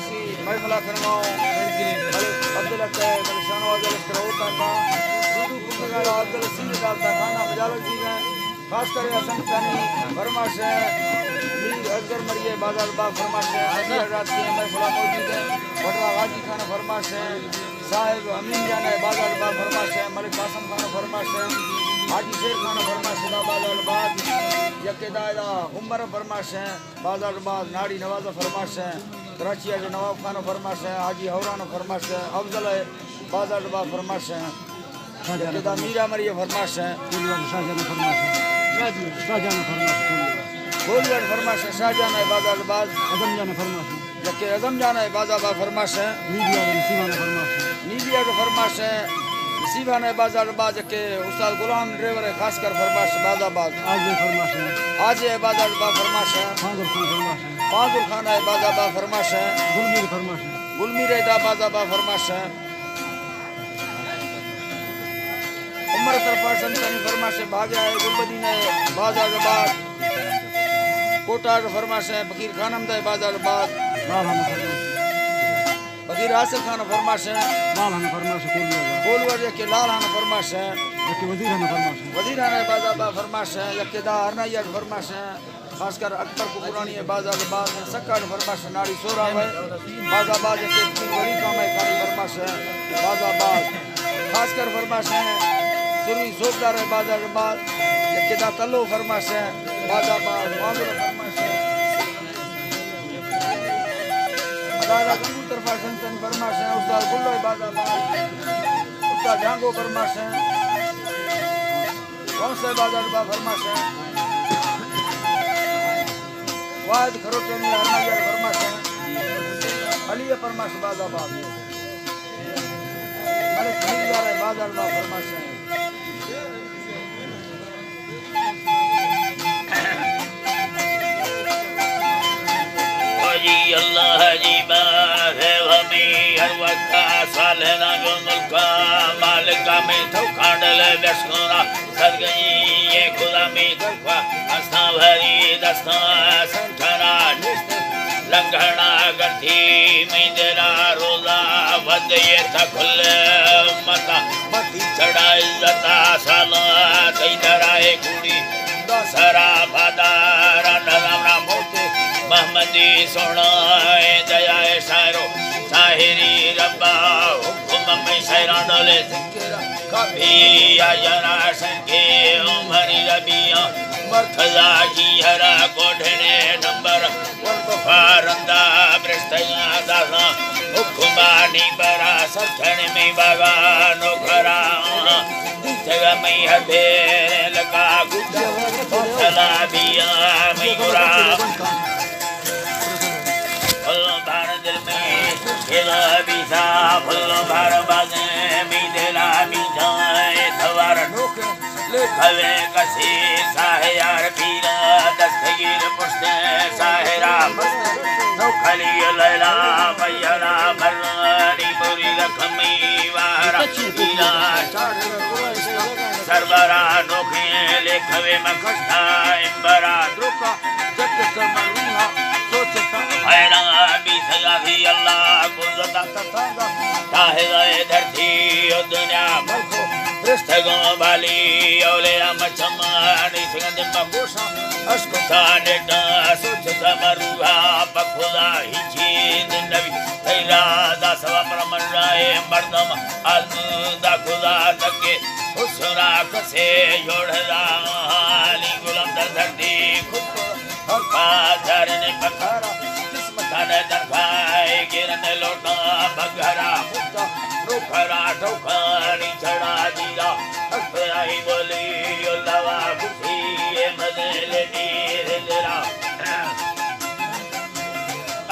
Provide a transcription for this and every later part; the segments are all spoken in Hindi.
मसी महफिल करवाओ अब्दुल शाहनवाज होता था दूधू अब्दुल सिंह डालता खाना मजालत जी है खास कर हसन तानी फरमाश है मीर असगर मरिए बाजार बाग फरमाश है अभी रात की महफिल मौजूद है बटवा गाजी खाना फरमाश है साहिब अमीन जान है बाजार बाग फरमाश है मलिक कासम खाना फरमाश है हाजी शेर खाना फरमाश है बाजार बाग यकेदायरा उमर फरमाश है बाजार बाग नाड़ी नवाजा फरमाश है कराची जो नवाब खाना फरमाश है हाजी हौराना फरमाश है अफजल है बाजार बाग फरमाश है यकेदा मीरा मरिए फरमाश है गोलगढ़ फरमाश है शाहजहान है बाजार बाग जबकि अजम जाना है बाजार बाग फरमाश है नीबिया का फरमाश है सीवान है बाजार बाग के उस्ताद गुलाम ड्राइवर है खासकर फरमाश बाजार बाग आज है बाजार बाग फरमाश है बहादुर खान है बाजार बाग फरमाश है गुलमीर है बाजार बाग फरमाश है उमर तरफा संतनी फरमाश है भाग्या है गुलबदीन है बाजार बाग कोटा का फरमाश है फकीर खानम है बाजार बाग फकीर हासिल खान फरमाश है गोलवर के लाल हान फरमाश है वजीर है बाजार बाग फरमाश है यकेदा अरनाइया फरमाश है खासकर अकबर को पुरानी है बाजार बाग में सक्का फरमाश है नाड़ी सोरा है बाजार बाग के वली काम है खानी फरमाश है बाजार बाग खासकर फरमाश है सुरवी जोरदार है बाजार बाग यकेदा तल्लो फरमाश है बाजार बाग मामूल फरमाश है दादा कबूतर फरसन फरमाश है उस्ताद गुल्लो बाजार बाग उस्ताद जांगो फरमाश है कौन से बाजार बाग फरमाश है वाद खरोटनी अरनाइया फरमाश है अली फरमाश बाजार बाग मलिक खरीदार है बाजार बाग फरमाश है जी अल्लाह जी बात है हमें हर वक्त सालना जो मुल्का मालिका में धोखा डले बेस्कोरा सद गई ये खुदा में धोखा हंसना भरी दस्ता संठना लंघना करती मैं तेरा रोजा वद ये तखल मता मती चढ़ा इज्जता साला कई दराए कुड़ी दसरा बादारा नजमना मोते महमदी सोनाए दयाए शायरो साहिरी रब्बा हुक्म में शहरा डोले कभी आजना संके उमरी रबिया मरखजा की हरा कोठने नंबर फारंदा ब्रस्तया दासा हुक्मानी बरा सखन में बागा नोकरा जगह में हदे लगा गुजा चला बिया में गुरा दिल में खेला बीसा फल भर बाजे मीदेला बीजा थवार नोक लेखवे कसी साहे यार पीरा दस्तगीर पुष्टे साहेरा नोखली लैला मैया भरनी बुरी लखमी वारा पीरा सरबरा नोखे लेखवे मखस्ता इम्बरा दुका जग समरूहा सोचता हैरा भी सजा भी अल्लाह को ज़ता तथागा ताहे गए धरती और दुनिया मलको रिश्तों वाली औलिया मचमानी सिंगंद मगोशा अश्कुता नेटा सोचता मरुहा पखुदा ही चीज नबी तेरा दासवा परमराए मर्दम अलदा खुदा तके हुसरा कसे जोड़दा हाली गुलाम धरती खुद और पादर ने पखारा किस्मत ने दरखाए गिरन लोटा बगरा मुक्ता रोखरा ठोकरी चढ़ा दिया आई बोली अल्लाह खुशी ये मदल नीर जरा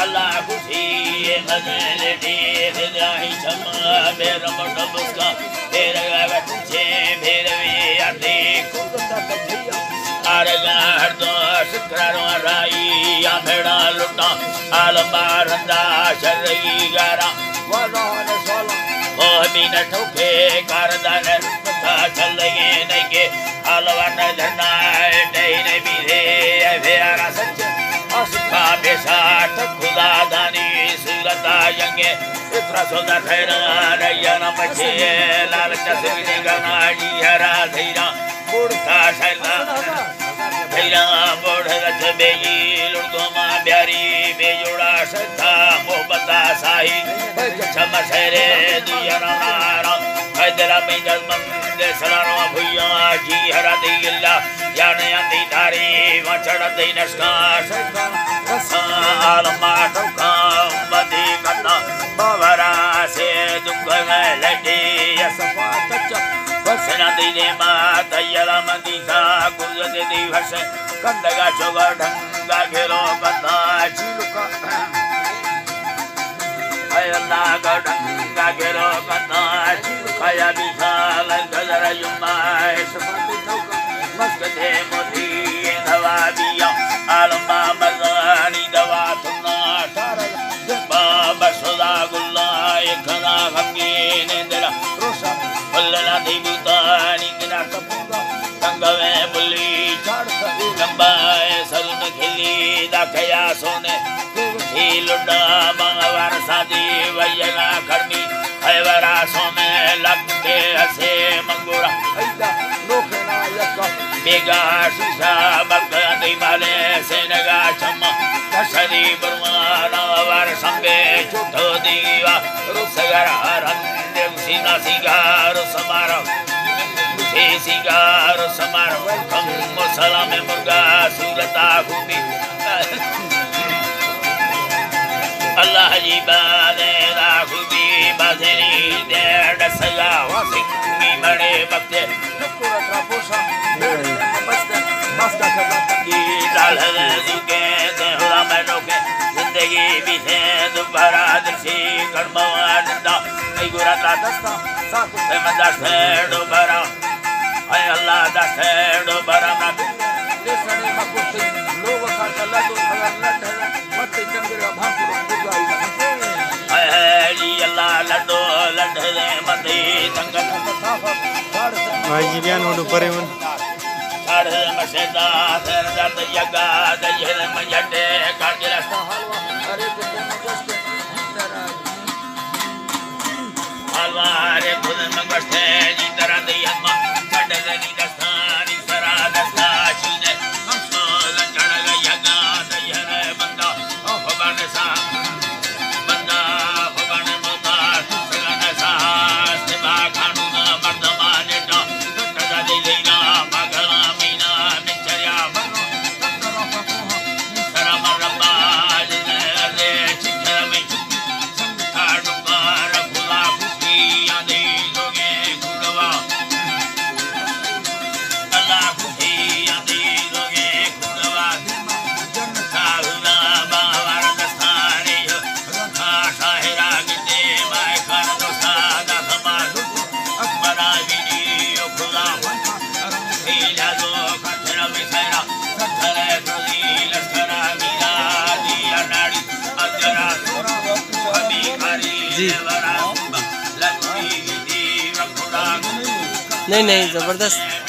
अल्लाह खुशी ये मदल नीर जाई क्षमा मेरा मोटा मुस्का तेरा बच्चे मेरे वे आते खुद तक जिया आरगा हरदो शुक्रारो राई या भेड़ा लुटा आलमार हंदा शरई गारा वरान सोला ओह बिन ठोके कारदान रुपता चल गए नहीं के आलवान धरना डेरे बिरे भेरा सच असुखा बेसाट खुदा दानी सुगत जंगे इतना सोदा ठहरा रैया बचे लाल चश्मे गाना जी हरा धैरा बुढ़ा शैला धैरा बुढ़ रथ बेगी लुड़दो मां प्यारी बेजोड़ा सत्ता मोहब्बता साही छम शहरे दिया नारा हैदरा में जन्म सरानो भुया जी हरा दिल्ला याने अंधी धारी वचड़ दे नस्कार आलमा टोका मदी कन्ना बावरा से दुख में लड़ी सफा तच बसना दे मात यला मंदी था गुजर दे वर्ष कंदगा चोगा ढंगा घेरो कन्ना चिलुका अल्लाह का ढंगा घेरो कन्ना चिलुकाया बिठाल गजर युमा सफा तोका मस्कते मोती दवा दिया आलमा मजानी दवा तुना तारा बाबा सदा गुल्ला एकना गंगे नेंदरा रोसा बल्ला देवतानी किना तपुगा गंगवे बुली चढ़ता गंबाए सरुन खिली दाखया सोने लुडा मंगवार सादी वैया खड़मी हैवरा सोने लगते हसे मंगोरा लोखना यका बेगा शीशा बगदी माले सेनगा चम्मा दशरी बर्माना वर संबे चुठो दीवा रुसगर हरंदे सीना सिगार समारो मुझे सिगार समारो वेलकम सलाम मुर्गा सूरता घूमी अल्लाह जी बादे राघुबी बाजरी देड़ सजा वासिंगी बड़े बक्ते नुकुरत्रा पोषा मस्ता की डाल दुके देहला में रोके जिंदगी बीते दोबारा दिलसी कर्मवान दा आई गुराता दस्ता साथ में मदास दोबारा ay Allah दस्ते दोबारा ना लेसने मकुती लोग का कला तो अल्लाह मत चंद्र भापुर लड्डो लड्डे मते तंगन भाई बियान होडू परेवन साढ़ मसेदा दर्द यगा दयन मजटे काजरा अरे अलवारे खुद मगटे जी तरह दयन मा चढ़नी दस्तानी सरा दस्ता चीने हमसो लचड़ यगा दयन बंदा ओ भगवान सा नहीं जबरदस्त